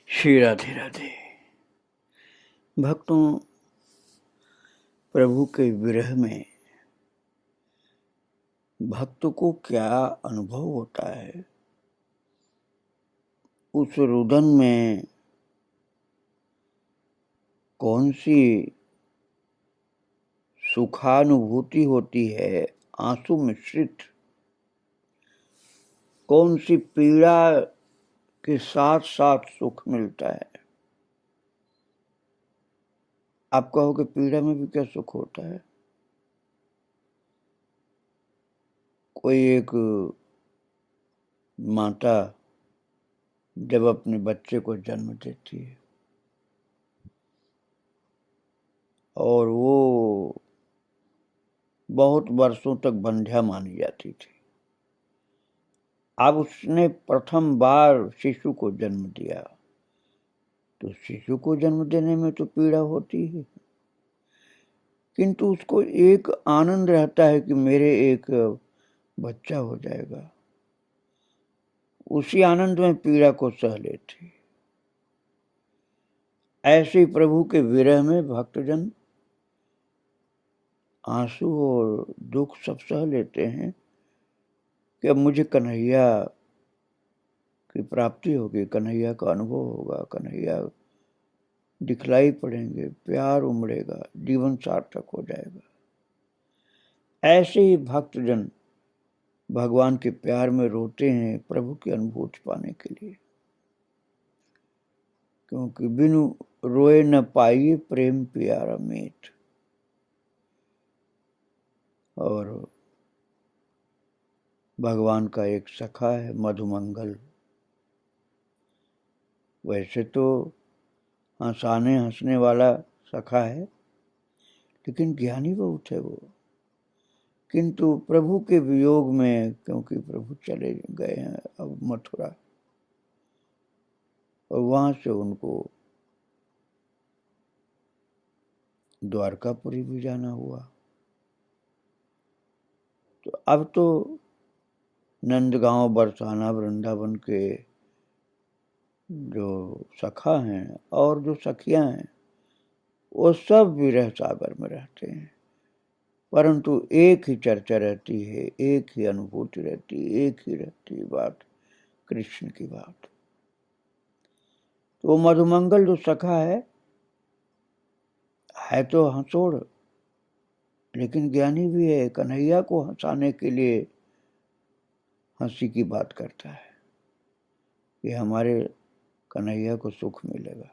श्री राधे राधे। भक्तों, प्रभु के विरह में भक्त को क्या अनुभव होता है, उस रुदन में कौन सी सुखानुभूति होती है, आंसू मिश्रित, कौन सी पीड़ा के साथ साथ सुख मिलता है। आप कहोगे पीड़ा में भी क्या सुख होता है। कोई एक माता जब अपने बच्चे को जन्म देती है और वो बहुत वर्षों तक बंध्या मानी जाती थी, अब उसने प्रथम बार शिशु को जन्म दिया, तो शिशु को जन्म देने में तो पीड़ा होती है, किंतु उसको एक आनंद रहता है कि मेरे एक बच्चा हो जाएगा। उसी आनंद में पीड़ा को सह लेती। ऐसे प्रभु के विरह में भक्तजन आंसू और दुख सब सह लेते हैं कि अब मुझे कन्हैया की प्राप्ति होगी, कन्हैया का अनुभव होगा, कन्हैया दिखलाई पड़ेंगे, प्यार उमड़ेगा, जीवन सार्थक हो जाएगा। ऐसे ही भक्तजन भगवान के प्यार में रोते हैं प्रभु की अनुभूति पाने के लिए, क्योंकि बिनु रोए न पाइए प्रेम प्यारा मीत। और भगवान का एक सखा है मधुमंगल, वैसे तो हंसने वाला सखा है, लेकिन ज्ञानी बहुत है वो। किंतु प्रभु के वियोग में, क्योंकि प्रभु चले गए हैं अब मथुरा, और वहां से उनको द्वारकापुरी भी जाना हुआ, तो अब तो नंदगांव, बरसाना, वृंदावन के जो सखा हैं और जो सखियां हैं वो सब विरह सागर में रहते हैं, परंतु एक ही चर्चा रहती है, एक ही अनुभूति रहती है, एक ही रहती है बात, कृष्ण की बात। तो मधुमंगल जो सखा है तो हंसोड़, लेकिन ज्ञानी भी है। कन्हैया को हंसाने के लिए हंसी की बात करता है कि हमारे कन्हैया को सुख मिलेगा।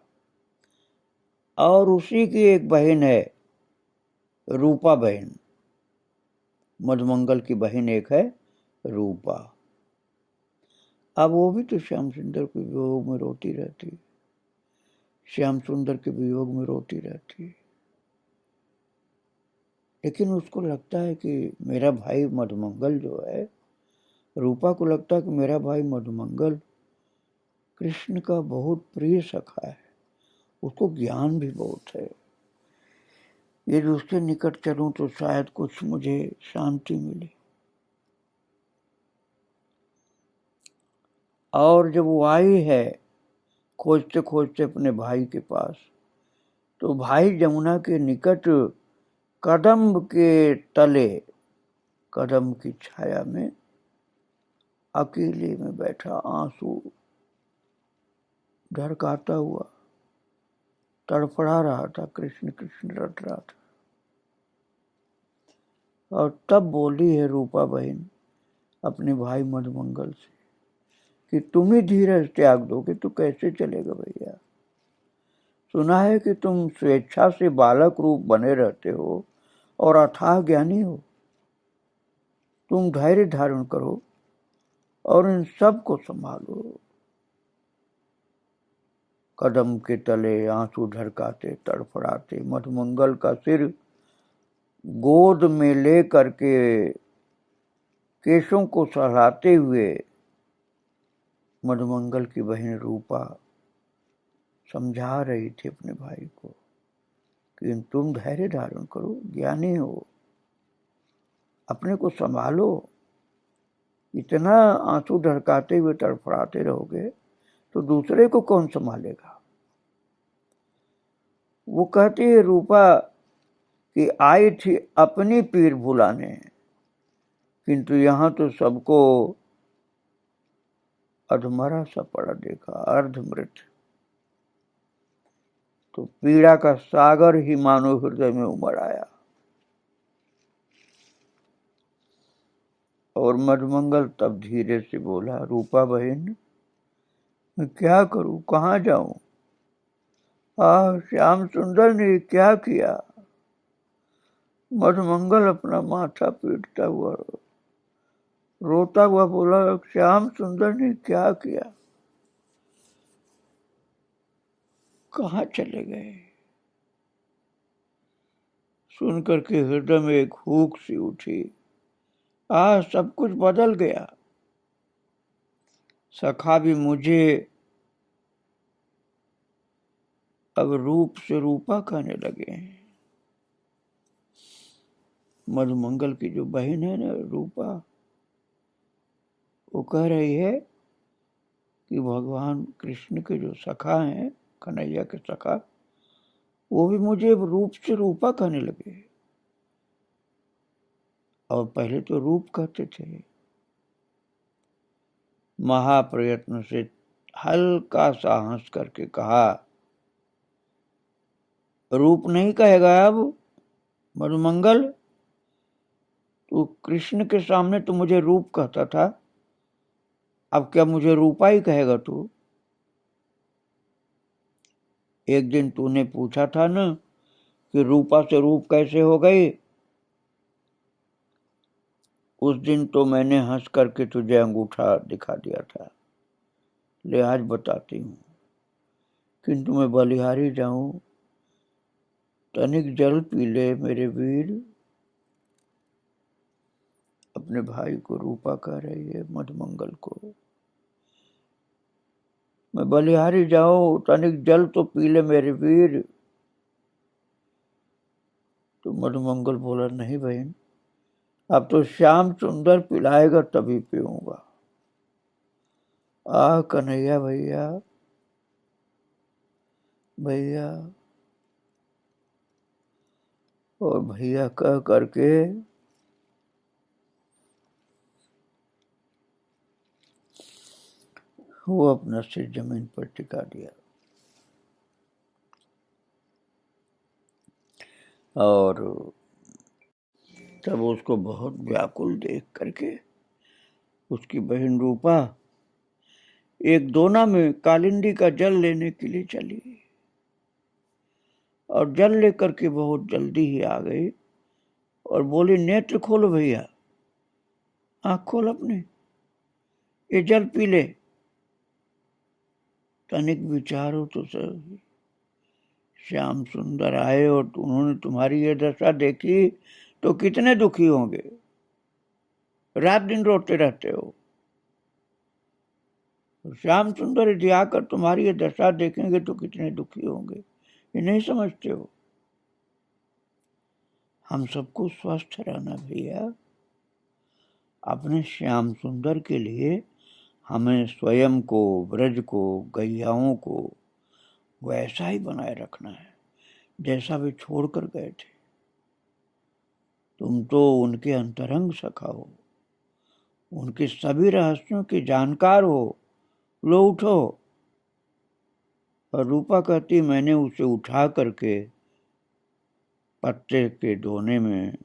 और उसी की एक बहन है रूपा बहन, मधुमंगल की बहन एक है रूपा। अब वो भी तो श्याम सुंदर के वियोग में रोती रहती, श्याम सुंदर के वियोग में रोती रहती, लेकिन उसको लगता है कि मेरा भाई मधुमंगल जो है, रूपा को लगता है कि मेरा भाई मधुमंगल कृष्ण का बहुत प्रिय सखा है, उसको ज्ञान भी बहुत है, यदि उसके निकट चलूं तो शायद कुछ मुझे शांति मिले। और जब वो आई है खोजते खोजते अपने भाई के पास, तो भाई जमुना के निकट कदम के तले, कदम की छाया में अकेले में बैठा, आंसू ढरकाता हुआ तड़फड़ा रहा था, कृष्ण कृष्ण रट रहा था। और तब बोली है रूपा बहन अपने भाई मधुमंगल से कि तुम ही धीरज त्याग दोगे तो कैसे चलेगा भैया। सुना है कि तुम स्वेच्छा से बालक रूप बने रहते हो और अथाह ज्ञानी हो, तुम धैर्य धारण करो और इन सब को संभालो। कदम के तले आंसू ढरकाते तड़फड़ाते मधुमंगल का सिर गोद में ले करके केशों को सहलाते हुए मधुमंगल की बहन रूपा समझा रही थी अपने भाई को कि तुम धैर्य धारण करो, ज्ञानी हो, अपने को संभालो। इतना आंसू ढरकाते हुए तड़फड़ाते रहोगे तो दूसरे को कौन संभालेगा। वो कहती है रूपा कि आई थी अपनी पीर भुलाने, किंतु यहाँ तो सबको अधमरा सा पड़ा देखा, अर्धमृत। तो पीड़ा का सागर ही मानो हृदय में उमड़ आया। और मधुमंगल तब धीरे से बोला, रूपा बहन मैं क्या करूं, कहाँ जाऊं। श्याम सुंदर ने क्या किया। मधुमंगल अपना माथा पीटता हुआ रोता हुआ बोला, श्याम सुंदर ने क्या किया, कहाँ चले गए। सुनकर के हृदय में एक हुक सी उठी। सब कुछ बदल गया। सखा भी मुझे अब रूप से रूपा कहने लगे हैं। मधुमंगल की जो बहन है ना रूपा, वो कह रही है कि भगवान कृष्ण के जो सखा हैं, कन्हैया के सखा, वो भी मुझे रूप से रूपा कहने लगे। और पहले तो रूप कहते थे। महाप्रयत्न से हल्का सा हंस करके कहा, रूप नहीं कहेगा अब मधुमंगल। तू कृष्ण के सामने तो मुझे रूप कहता था, अब क्या मुझे रूपा ही कहेगा तू। एक दिन तूने पूछा था ना कि रूपा से रूप कैसे हो गई। उस दिन तो मैंने हंस करके तुझे अंगूठा दिखा दिया था। ले आज बताती हूँ, किंतु मैं बलिहारी जाऊं, तनिक जल पी ले मेरे वीर। अपने भाई को रूपा कह रही है मधुमंगल को। मैं बलिहारी जाऊं, तनिक जल तो पी ले मेरे वीर। तो मधुमंगल बोला, नहीं बहन, अब तो श्याम सुंदर पिलाएगा तभी पीऊंगा। कन्हैया भैया भैया। और भैया कह करके वो अपना सिर जमीन पर टिका दिया। और तब उसको बहुत व्याकुल देख करके उसकी बहन रूपा एक दोना में कालिंदी का जल लेने के लिए चली, और जल लेकर के बहुत जल्दी ही आ गई और बोली, नेत्र खोलो भैया, आंख खोल अपने, ये जल पी ले। तनिक विचारो तो सही, श्याम सुंदर आए और उन्होंने तुम्हारी ये दशा देखी तो कितने दुखी होंगे। रात दिन रोते रहते हो। श्याम सुंदर यदि आकर तुम्हारी ये दशा देखेंगे तो कितने दुखी होंगे, ये नहीं समझते हो। हम सबको स्वस्थ रहना भैया। अपने श्याम सुंदर के लिए हमें स्वयं को, ब्रज को, गैयाओं को वैसा ही बनाए रखना है जैसा वे छोड़कर गए थे। तुम तो उनके अंतरंग सखा हो, उनके सभी रहस्यों के जानकार हो, लो उठो। और रूपा कहती, मैंने उसे उठा करके पत्ते के दोने में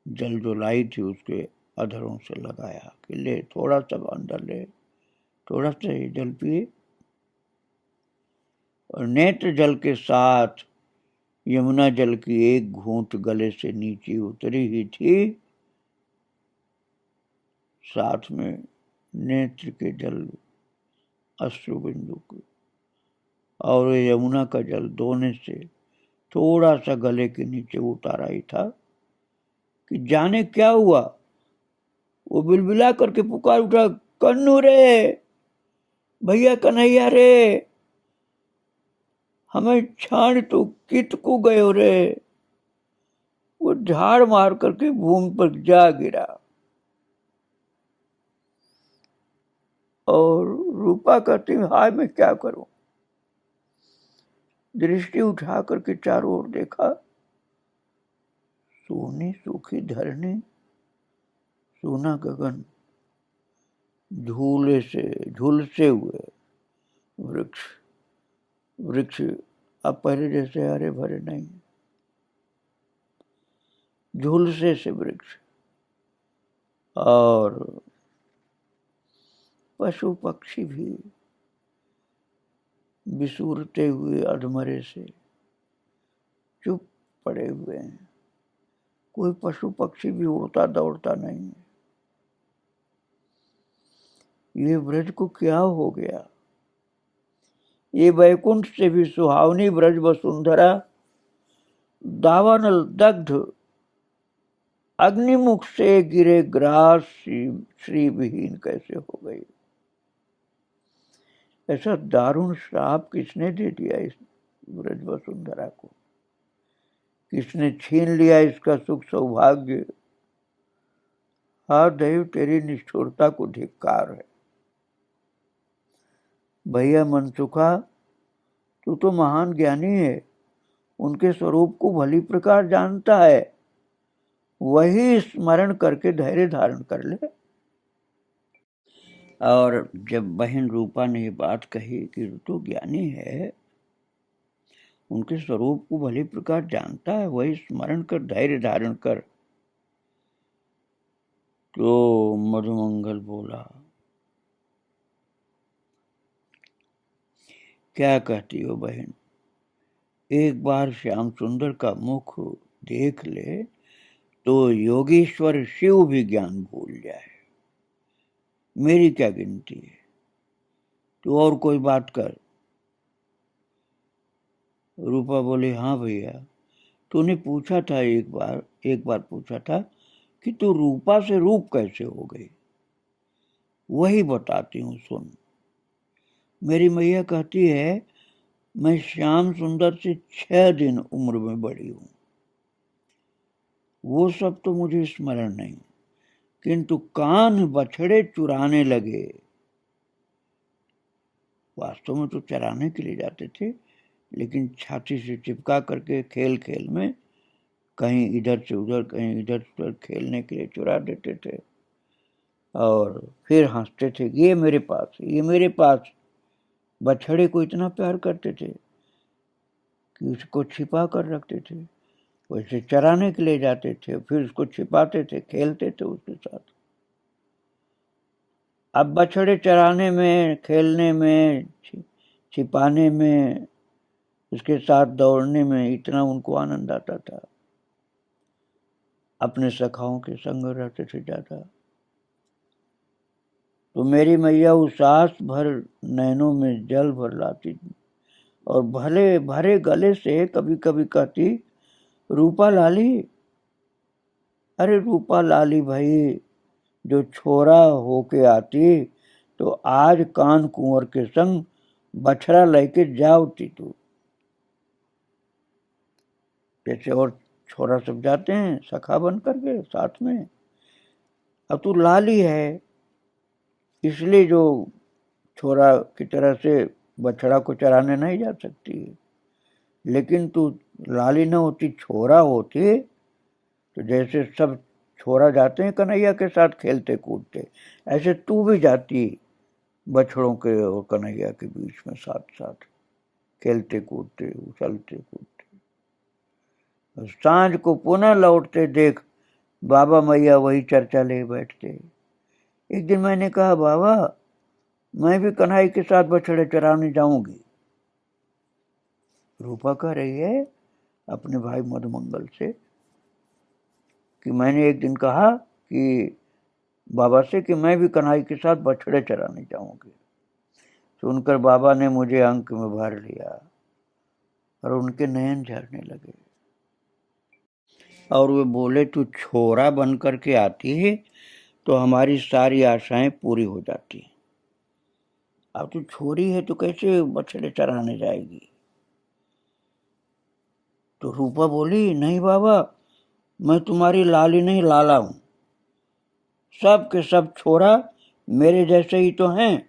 जल जो लाई थी उसके अधरों से लगाया कि ले थोड़ा सा अंदर ले, थोड़ा सा ही जल पिए। और नेत्र जल के साथ यमुना जल की एक घूंट गले से नीचे उतरी ही थी, साथ में नेत्र के जल अश्रु बिंदु को और यमुना का जल दोने से थोड़ा सा गले के नीचे उतारा ही था कि जाने क्या हुआ। वो बिलबिला करके पुकार उठा, कन्नू रे भैया, कन्हैया रे, हमें छाण तो कित को गयो रे। वो झाड़ मार करके भूमि पर जा गिरा। और रूपा कहती हाय मैं क्या करूं। दृष्टि उठा करके चारों ओर देखा, सोनी सूखी धरनी, सोना गगन, झूले से झुलसे हुए वृक्ष। वृक्ष अब पहले जैसे हरे भरे नहीं, झुलसे से वृक्ष, और पशु पक्षी भी बिसूरते हुए अधमरे से चुप पड़े हुए हैं। कोई पशु पक्षी भी उड़ता दौड़ता नहीं है। ये ब्रज को क्या हो गया। ये वैकुंठ से भी सुहावनी ब्रज वसुंधरा दावानल दग्ध अग्निमुख से गिरे ग्रास श्री विहीन कैसे हो गई। ऐसा दारुण श्राप किसने दे दिया इस ब्रज वसुंधरा को, किसने छीन लिया इसका सुख सौभाग्य। हाँ दैव तेरी निष्ठुरता को धिक्कार है। भैया मनसुखा, तू तो महान ज्ञानी है, उनके स्वरूप को भली प्रकार जानता है, वही स्मरण करके धैर्य धारण कर ले। और जब बहन रूपा ने ये बात कही कि तू ज्ञानी है, उनके स्वरूप को भली प्रकार जानता है, वही स्मरण कर धैर्य धारण कर, तो मधुमंगल बोला क्या कहती हो बहन, एक बार श्याम सुंदर का मुख देख ले तो योगेश्वर शिव भी ज्ञान भूल जाए। मेरी क्या गिनती है, तू और कोई बात कर। रूपा बोली हाँ भैया, तूने पूछा था एक बार पूछा था कि तू रूपा से रूप कैसे हो गई, वही बताती हूँ सुन। मेरी मैया कहती है मैं श्याम सुंदर से 6 दिन उम्र में बड़ी हूं। वो सब तो मुझे स्मरण नहीं, किंतु कान बछड़े चुराने लगे। वास्तव में तो चराने के लिए जाते थे, लेकिन छाती से चिपका करके खेल खेल में कहीं इधर से उधर कहीं इधर से उधर खेलने के लिए चुरा देते थे, और फिर हंसते थे ये मेरे पास, ये मेरे पास। बछड़े को इतना प्यार करते थे कि उसको छिपा कर रखते थे। वैसे चराने के लिए जाते थे, फिर उसको छिपाते थे, खेलते थे उसके साथ। अब बछड़े चराने में, खेलने में, छिपाने में, उसके साथ दौड़ने में इतना उनको आनंद आता था। अपने सखाओं के संग रहते थे ज्यादा। तो मेरी मैया उस आस भर नैनों में जल भर लाती थी, और भले भरे गले से कभी कभी कहती रूपा लाली। अरे रूपा लाली भाई, जो छोरा होके आती तो आज कान कुंवर के संग बछड़ा लेके जाओती तू। जैसे और छोरा सब जाते हैं सखा बन करके साथ में, अब तू लाली है इसलिए जो छोरा की तरह से बछड़ा को चराने नहीं जा सकती, लेकिन तू लाली न होती, छोरा होती तो जैसे सब छोरा जाते हैं कन्हैया के साथ खेलते कूदते, ऐसे तू भी जाती बछड़ों के और कन्हैया के बीच में साथ साथ खेलते कूदते उछलते कूदते। सांझ को पुनः लौटते देख बाबा मैया वही चर्चा ले बैठते। एक दिन मैंने कहा बाबा मैं भी कन्हैया के साथ बछड़े चराने जाऊंगी। रूपा कह रही है अपने भाई मधुमंगल से कि मैंने एक दिन कहा कि बाबा से कि मैं भी कन्हैया के साथ बछड़े चराने जाऊंगी। सुनकर बाबा ने मुझे अंक में भर लिया और उनके नयन झरने लगे, और वे बोले तू छोरा बन करके आती है तो हमारी सारी आशाएं पूरी हो जाती। अब तू छोरी है तो कैसे बछड़े चराने जाएगी। तो रूपा बोली नहीं बाबा, मैं तुम्हारी लाली नहीं लाला हूं, सब के सब छोरा मेरे जैसे ही तो हैं,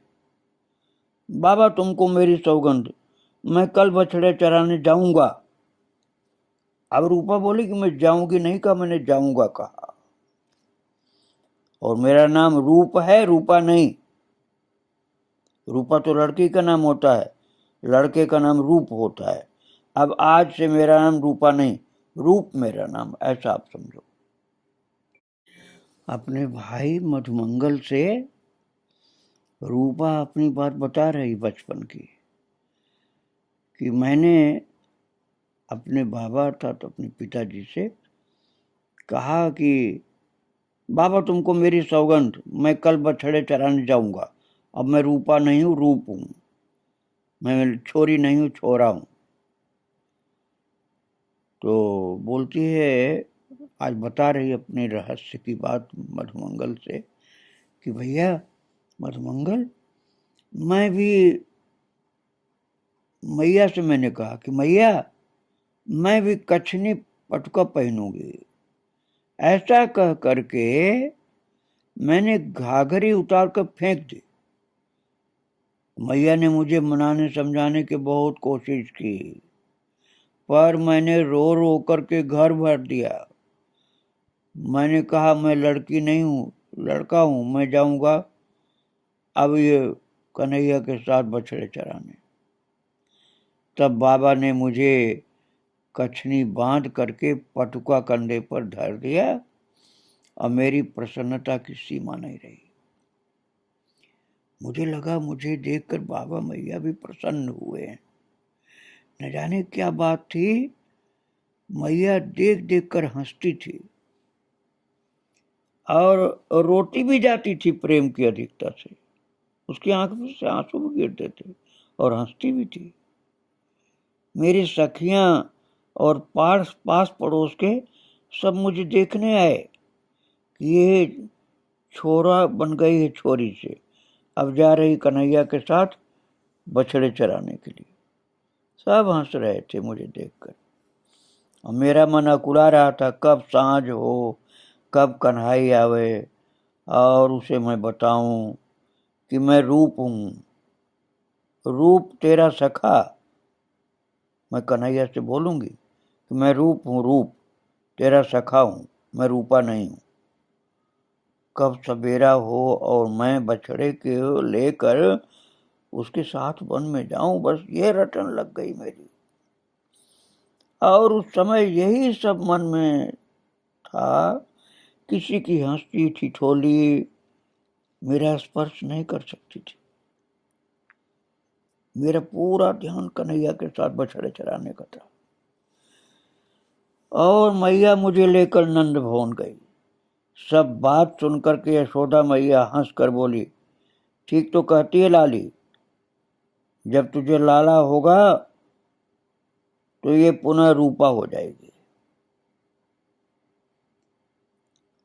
बाबा तुमको मेरी सौगंध, मैं कल बछड़े चराने जाऊंगा। अब रूपा बोली कि मैं जाऊंगी नहीं कहा, मैंने जाऊंगा कहा। और मेरा नाम रूप है, रूपा नहीं। रूपा तो लड़की का नाम होता है, लड़के का नाम रूप होता है। अब आज से मेरा नाम रूपा नहीं, रूप मेरा नाम, ऐसा आप समझो। अपने भाई मधुमंगल से रूपा अपनी बात बता रही बचपन की, कि मैंने अपने बाबा अर्थात अपने पिताजी से कहा कि बाबा तुमको मेरी सौगंध, मैं कल बछड़े चराने जाऊंगा। अब मैं रूपा नहीं हूं, रूप हूं। मैं छोरी नहीं हूं, छोरा हूं। तो बोलती है, आज बता रही अपने रहस्य की बात मधुमंगल से, कि भैया मधुमंगल, मैं भी मैया से मैंने कहा कि मैया मैं भी कछनी पटुका पहनूंगी। ऐसा कह करके मैंने घाघरी उतार कर फेंक दी। मैया ने मुझे मनाने समझाने की बहुत कोशिश की, पर मैंने रो रो करके घर भर दिया। मैंने कहा मैं लड़की नहीं हूँ, लड़का हूँ, मैं जाऊंगा अब ये कन्हैया के साथ बछड़े चराने। तब बाबा ने मुझे कछनी बांध करके पटुका कंधे पर धर दिया और मेरी प्रसन्नता की सीमा नहीं रही। मुझे लगा मुझे देखकर बाबा मैया भी प्रसन्न हुए हैं। न जाने क्या बात थी, मैया देख देख कर हंसती थी और रोटी भी जाती थी प्रेम की अधिकता से। उसकी आंख में से आंसू भी गिरते थे और हंसती भी थी। मेरी सखियां और पास पास पड़ोस के सब मुझे देखने आए कि ये छोरा बन गई है छोरी से, अब जा रही कन्हैया के साथ बछड़े चराने के लिए। सब हंस रहे थे मुझे देखकर और मेरा मन अकुला रहा था, कब सांझ हो, कब कन्हई आवे और उसे मैं बताऊं कि मैं रूप हूं, रूप तेरा सखा। मैं कन्हैया से बोलूंगी कि मैं रूप हूं, रूप तेरा सखा हूं, मैं रूपा नहीं हूं। कब सवेरा हो और मैं बछड़े के लेकर उसके साथ वन में जाऊं, बस ये रटन लग गई मेरी। और उस समय यही सब मन में था। किसी की हंसी ठिठोली मेरा स्पर्श नहीं कर सकती थी। मेरा पूरा ध्यान कन्हैया के साथ बछड़े चराने का था। और मैया मुझे लेकर नंद भवन गई। सब बात सुनकर के यशोदा मैया हंस कर बोली, ठीक तो कहती है लाली, जब तुझे लाला होगा तो ये पुनः रूपा हो जाएगी।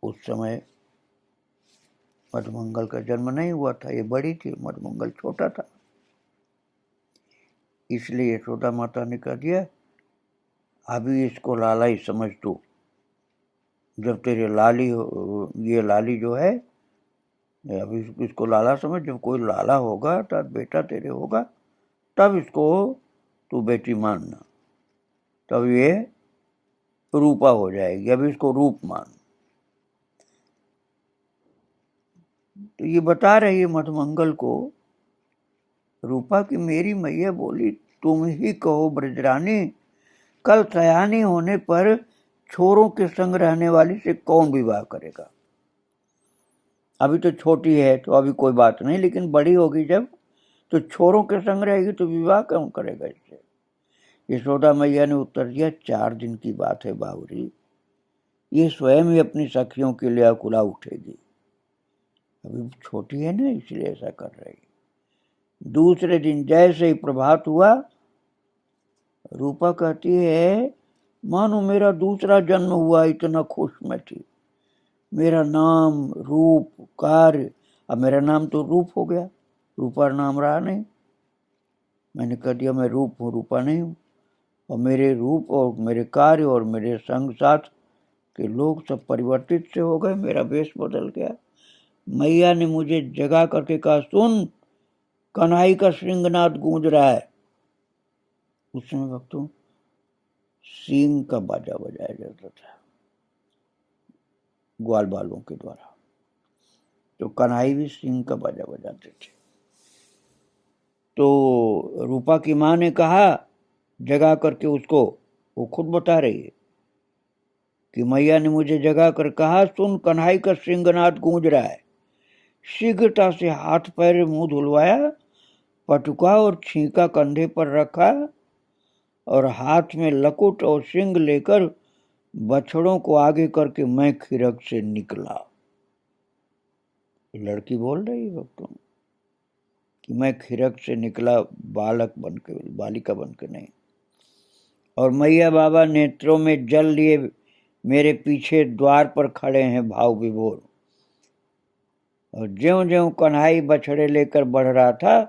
उस समय मधुमंगल का जन्म नहीं हुआ था, ये बड़ी थी, मधुमंगल छोटा था। इसलिए यशोदा माता ने कह दिया, अभी इसको लाला ही समझ तू, जब तेरे लाली ये लाली जो है, अभी इसको लाला समझ, जब कोई लाला होगा तो बेटा तेरे होगा तब इसको तू बेटी मानना, तब ये रूपा हो जाएगी, अभी इसको रूप मान। तो ये बता रही है मधुमंगल को रूपा की मेरी मैया बोली, तुम ही कहो ब्रजरानी, कल सयानी होने पर छोरों के संग रहने वाली से कौन विवाह करेगा। अभी तो छोटी है तो अभी कोई बात नहीं, लेकिन बड़ी होगी जब तो छोरों के संग रहेगी तो विवाह कौन करेगा इससे। यशोदा मैया ने उत्तर दिया, 4 दिन की बात है बाबूरी, ये स्वयं ही अपनी सखियों के लिए अकुला उठेगी, अभी छोटी है ना इसलिए ऐसा कर रही। दूसरे दिन जैसे ही प्रभात हुआ, रूपा कहती है, मानो मेरा दूसरा जन्म हुआ, इतना खुश मैं थी। मेरा नाम, रूप, कार्य, अब मेरा नाम तो रूप हो गया, रूपा नाम रहा नहीं। मैंने कह दिया मैं रूप हूँ, रूपा नहीं हूँ। और मेरे रूप और मेरे कार्य और मेरे संग साथ के लोग सब परिवर्तित से हो गए, मेरा वेश बदल गया। मैया ने मुझे जगा करके कहा, सुन, कन्हई का श्रृंगनाद गूंज रहा है। उस समय भक्तों सींग का बाजा बजाया जाता था ग्वाल बालों के द्वारा, तो कन्हई भी सींग का बाजा बजाते थे। तो रूपा की माँ ने कहा जगा करके उसको, वो खुद बता रही है कि मैया ने मुझे जगा कर कहा, सुन कन्हई का श्रृंगनाद गूंज रहा है। शीघ्रता से हाथ पैर मुंह धुलवाया, पटुका और छींका कंधे पर रखा और हाथ में लकुट और सिंग लेकर बछड़ों को आगे करके मैं खिरक से निकला। लड़की बोल रही है भक्तों कि मैं खिरक से निकला बालक बन के, बालिका बन के नहीं। और मैया बाबा नेत्रों में जल लिए मेरे पीछे द्वार पर खड़े हैं भाव विभोर। और ज्यों ज्यों कन्हई बछड़े लेकर बढ़ रहा था,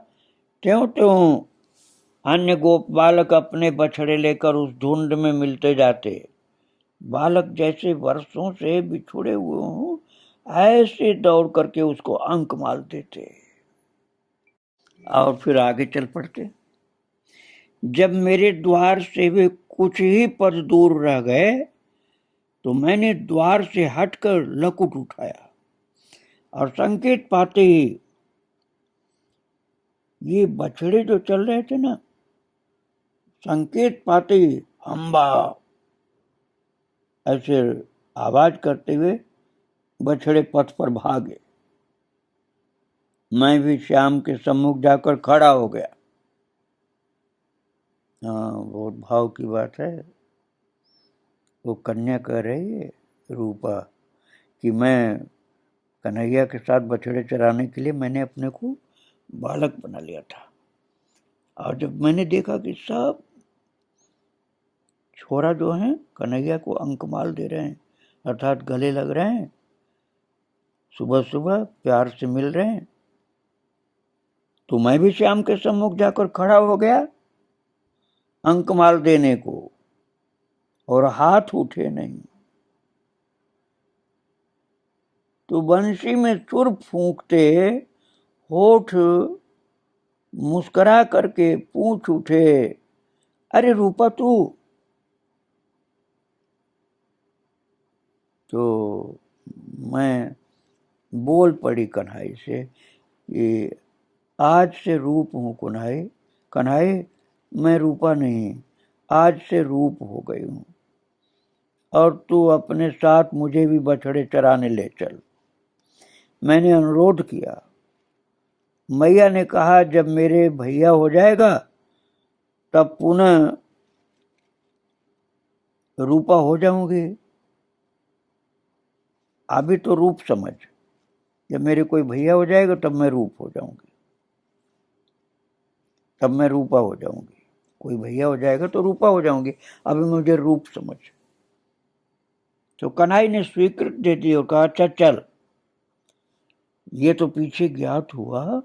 त्यों त्यों अन्य गोप बालक अपने बछड़े लेकर उस झुंड में मिलते जाते। बालक जैसे वर्षों से बिछुड़े हुए हों, ऐसे दौड़ करके उसको अंक माल देते और फिर आगे चल पड़ते। जब मेरे द्वार से वे कुछ ही पद दूर रह गए तो मैंने द्वार से हटकर लकुट उठाया और संकेत पाते ही ये बछड़े जो चल रहे थे ना, संकेत पाते ही हम्बा ऐसे आवाज करते हुए बछड़े पथ पर भागे। मैं भी श्याम के सम्मुख जाकर खड़ा हो गया। हाँ, बहुत भाव की बात है। वो कन्या कह रही है रूपा कि मैं कन्हैया के साथ बछड़े चराने के लिए मैंने अपने को बालक बना लिया था, और जब मैंने देखा कि सब छोरा जो हैं कन्हैया को अंकमाल दे रहे हैं, अर्थात गले लग रहे हैं, सुबह सुबह प्यार से मिल रहे हैं, तो मैं भी श्याम के सम्मुख जाकर खड़ा हो गया अंकमाल देने को, और हाथ उठे नहीं। तो बंशी में सुर फूंकते होठ मुस्करा करके पूछ उठे, अरे रूपा तू। तो मैं बोल पड़ी कन्हई से कि आज से रूप हूँ कन्हई, कन्हई मैं रूपा नहीं, आज से रूप हो गई हूँ, और तू अपने साथ मुझे भी बछड़े चराने ले चल। मैंने अनुरोध किया। मैया ने कहा जब मेरे भैया हो जाएगा तब पुनः रूपा हो जाऊंगी। अभी तो रूप समझ, जब मेरे कोई भैया हो जाएगा तब मैं रूप हो जाऊंगी, तब मैं रूपा हो जाऊंगी। कोई भैया हो जाएगा तो रूपा हो जाऊंगी, अभी मुझे रूप समझ। तो कन्हई ने स्वीकृति दे दी और कहा अच्छा चल। ये तो पीछे ज्ञात हुआ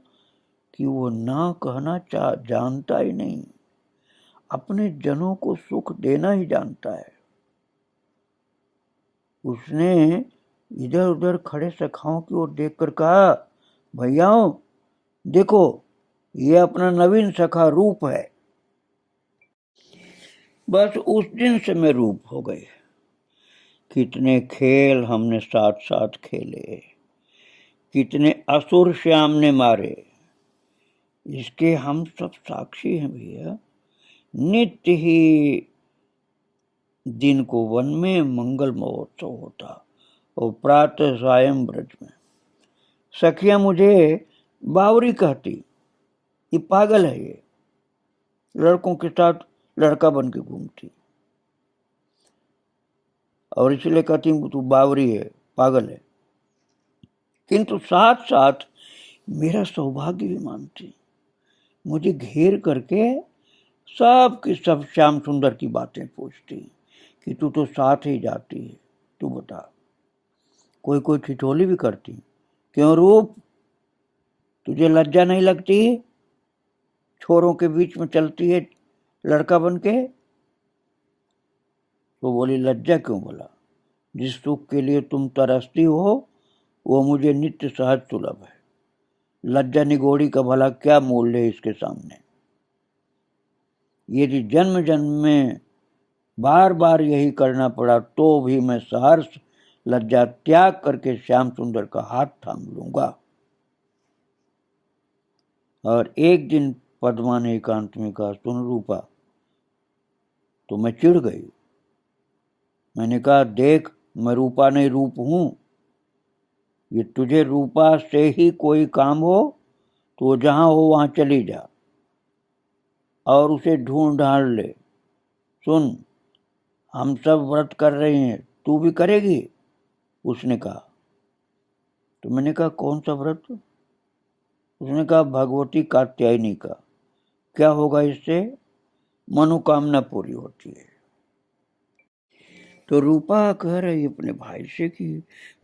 कि वो ना कहना जानता ही नहीं, अपने जनों को सुख देना ही जानता है। उसने इधर उधर खड़े सखाओं की ओर देखकर कहा, भैयाओं देखो ये अपना नवीन सखा रूप है। बस उस दिन से मैं रूप हो गई। कितने खेल हमने साथ साथ खेले, कितने असुर श्याम ने मारे, इसके हम सब साक्षी हैं भैया। नित्य ही दिन को वन में मंगल महोत्सव होता और प्रातः सायं ब्रज में। सखियां मुझे बावरी कहती, ये पागल है, ये लड़कों के साथ लड़का बन के घूमती, और इसलिए कहती तू बावरी है, पागल है। किंतु साथ साथ मेरा सौभाग्य भी मानती, मुझे घेर करके सब की सब श्याम सुंदर की बातें पूछती कि तू तो साथ ही जाती है, तू बता। कोई कोई ठिठोली भी करती, क्यों रूप तुझे लज्जा नहीं लगती, छोरों के बीच में चलती है लड़का बन के। तो बोली लज्जा क्यों बोला, जिस सुख के लिए तुम तरसती हो वो मुझे नित्य सहज सुलभ है। लज्जा निगोड़ी का भला क्या मूल्य है इसके सामने। यदि जन्म जन्म में बार बार यही करना पड़ा तो भी मैं सहर्ष लज्जा त्याग करके श्याम सुंदर का हाथ थाम लूंगा। और एक दिन पद्मा ने एकांत में कहा, सुन रूपा, तो मैं चिढ़ गई। मैंने कहा, देख, मैं रूपा नहीं रूप हूं। ये तुझे रूपा से ही कोई काम हो तो जहां हो वहां चली जा और उसे ढूंढ ढांढ ले। सुन, हम सब व्रत कर रहे हैं, तू भी करेगी? उसने कहा। तो मैंने कहा, कौन सा व्रत? उसने कहा, भगवती कात्यायनी का। क्या होगा इससे? मनोकामना पूरी होती है। तो रूपा कह रही अपने भाई से कि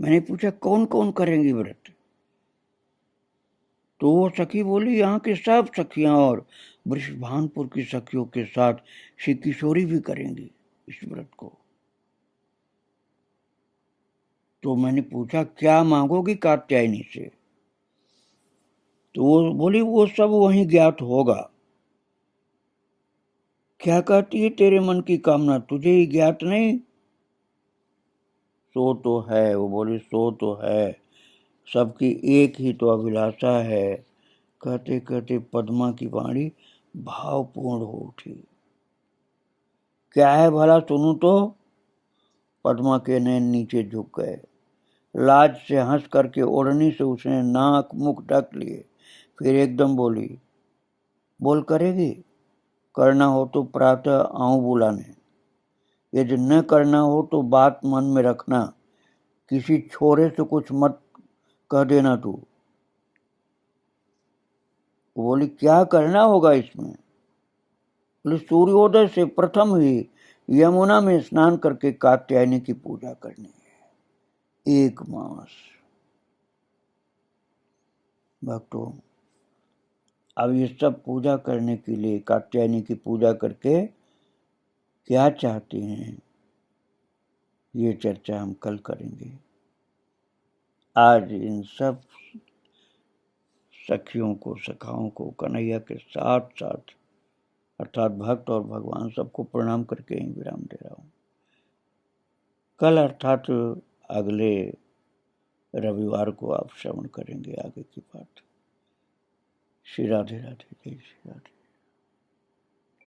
मैंने पूछा, कौन कौन करेंगी व्रत? तो वो सखी बोली, यहाँ के सब सखियां और वृषभानपुर की सखियों के साथ श्री किशोरी भी करेंगी इस व्रत को। तो मैंने पूछा, क्या मांगोगी कात्यायनी से? तो वो बोली, वो सब वहीं ज्ञात होगा। क्या कहती है तेरे मन की कामना, तुझे ही ज्ञात नहीं? सो तो है, वो बोली, सो तो है, सबकी एक ही तो अभिलाषा है। कहते कहते पद्मा की वाणी भावपूर्ण हो उठी। क्या है भला, सुनूं तो? पद्मा के नैन नीचे झुक गए। लाज से हंस करके ओढ़नी से उसने नाक मुख ढक लिए। फिर एकदम बोली, बोल, करेगी? करना हो तो प्रातः आऊं बुलाने, यदि न करना हो तो बात मन में रखना, किसी छोरे से कुछ मत कह देना तू। बोली, क्या करना होगा इसमें? बोले, सूर्योदय से प्रथम ही यमुना में स्नान करके कात्यायनी की पूजा करनी है, 1 मास। भक्तों, अब ये सब पूजा करने के लिए, कात्यायनी की पूजा करके क्या चाहते हैं, ये चर्चा हम कल करेंगे। आज इन सब सखियों को, सखाओं को कन्हैया के साथ साथ अर्थात भक्त और भगवान सबको प्रणाम करके ही विराम दे रहा हूँ। कल अर्थात अगले रविवार को आप श्रवण करेंगे आगे की बात। श्री राधे राधे, जय श्री राधे।